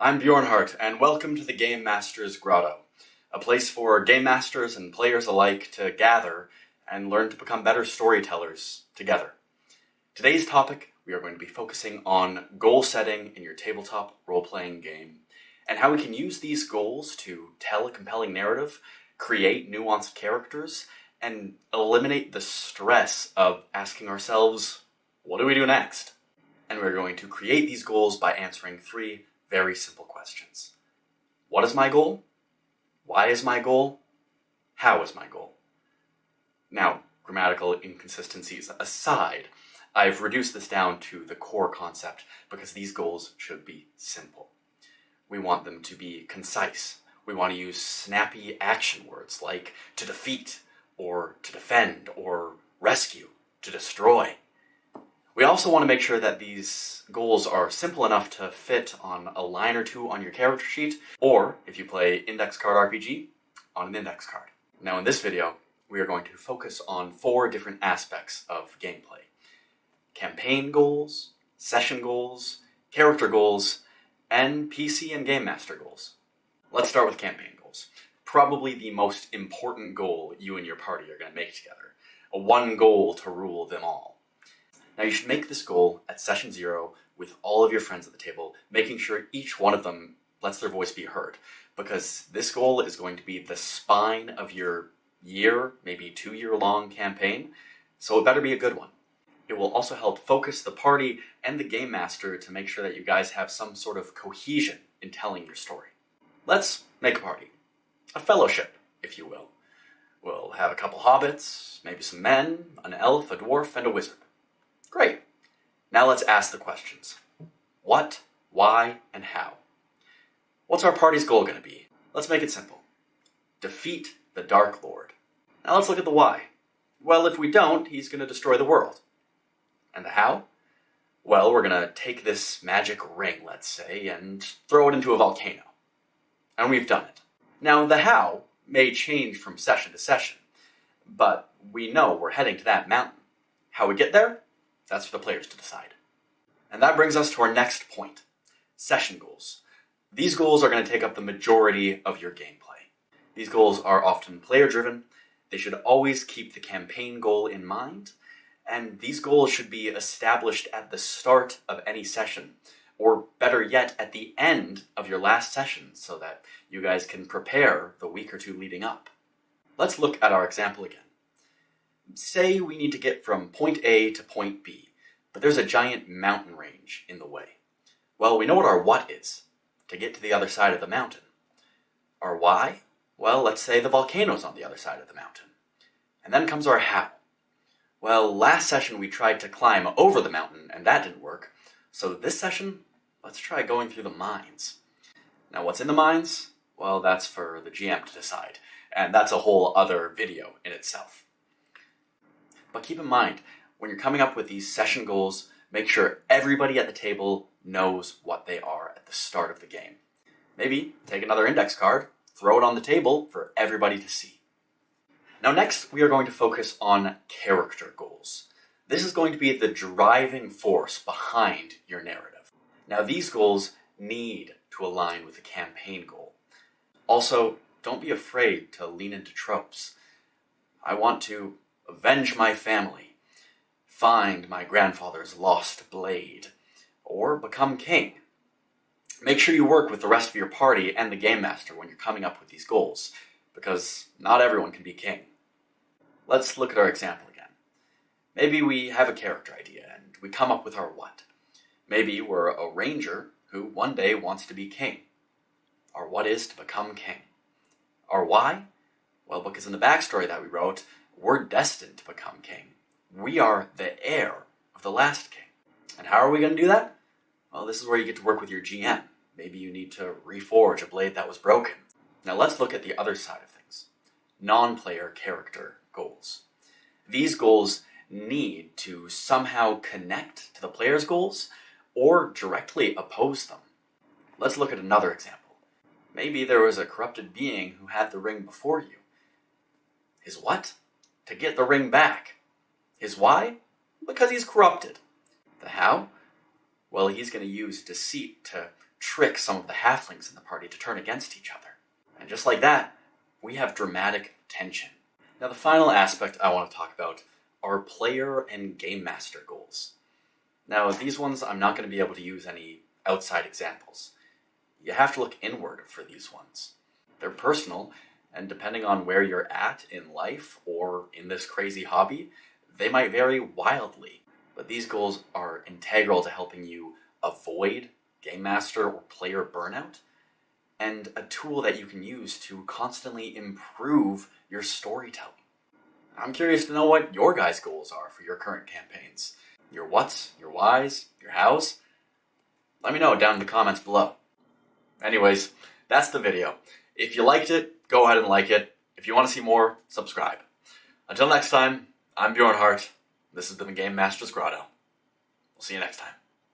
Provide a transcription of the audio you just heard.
I'm Bjornhart, and welcome to the Gamemaster's Grotto, a place for game masters and players alike to gather and learn to become better storytellers together. Today's topic, we are going to be focusing on goal setting in your tabletop role-playing game, and how we can use these goals to tell a compelling narrative, create nuanced characters, and eliminate the stress of asking ourselves, what do we do next? And we're going to create these goals by answering three very simple questions. What is my goal? Why is my goal? How is my goal? Now, grammatical inconsistencies aside, I've reduced this down to the core concept because these goals should be simple. We want them to be concise. We want to use snappy action words like to defeat, or to defend, or rescue, to destroy. We also want to make sure that these goals are simple enough to fit on a line or two on your character sheet, or, if you play index card RPG, on an index card. Now in this video, we are going to focus on 4 different aspects of gameplay. Campaign goals, session goals, character goals, and PC and Game Master goals. Let's start with campaign goals. Probably the most important goal you and your party are going to make together. A one goal to rule them all. Now you should make this goal at session 0 with all of your friends at the table, making sure each one of them lets their voice be heard, because this goal is going to be the spine of your year, maybe 2-year-long campaign, so it better be a good one. It will also help focus the party and the game master to make sure that you guys have some sort of cohesion in telling your story. Let's make a party. A fellowship, if you will. We'll have a couple hobbits, maybe some men, an elf, a dwarf, and a wizard. Great. Now let's ask the questions. What, why, and how? What's our party's goal going to be? Let's make it simple. Defeat the Dark Lord. Now let's look at the why. Well, if we don't, he's going to destroy the world. And the how? Well, we're going to take this magic ring, let's say, and throw it into a volcano. And we've done it. Now, the how may change from session to session, but we know we're heading to that mountain. How we get there? That's for the players to decide. And that brings us to our next point, session goals. These goals are going to take up the majority of your gameplay. These goals are often player-driven. They should always keep the campaign goal in mind, and these goals should be established at the start of any session, or better yet, at the end of your last session, so that you guys can prepare the week or two leading up. Let's look at our example again. Say we need to get from point A to point B, but there's a giant mountain range in the way. Well, we know what our what is, to get to the other side of the mountain. Our why? Well, let's say the volcano's on the other side of the mountain. And then comes our how. Well, last session we tried to climb over the mountain, and that didn't work. So this session, let's try going through the mines. Now what's in the mines? Well, that's for the GM to decide, and that's a whole other video in itself. But keep in mind, when you're coming up with these session goals, make sure everybody at the table knows what they are at the start of the game. Maybe take another index card, throw it on the table for everybody to see. Now next, we are going to focus on character goals. This is going to be the driving force behind your narrative. Now these goals need to align with the campaign goal. Also, don't be afraid to lean into tropes. I want to avenge my family, find my grandfather's lost blade, or become king. Make sure you work with the rest of your party and the game master when you're coming up with these goals, because not everyone can be king. Let's look at our example again. Maybe we have a character idea and we come up with our what. Maybe we're a ranger who one day wants to be king. Our what is to become king. Our why? Well, because in the backstory that we wrote, we're destined to become king. We are the heir of the last king. And how are we going to do that? Well, this is where you get to work with your GM. Maybe you need to reforge a blade that was broken. Now let's look at the other side of things. Non-player character goals. These goals need to somehow connect to the player's goals or directly oppose them. Let's look at another example. Maybe there was a corrupted being who had the ring before you. His what? To get the ring back. His why? Because he's corrupted. The how? Well, he's going to use deceit to trick some of the halflings in the party to turn against each other. And just like that, we have dramatic tension. Now, the final aspect I want to talk about are player and game master goals. Now, these ones, I'm not going to be able to use any outside examples. You have to look inward for these ones. They're personal, and depending on where you're at in life or in this crazy hobby, they might vary wildly. But these goals are integral to helping you avoid game master or player burnout, and a tool that you can use to constantly improve your storytelling. I'm curious to know what your guys' goals are for your current campaigns. Your whats, your whys, your hows? Let me know down in the comments below. Anyways, that's the video. If you liked it, go ahead and like it. If you want to see more, subscribe. Until next time, I'm Bjorn Hart. This has been the Gamemaster's Grotto. We'll see you next time.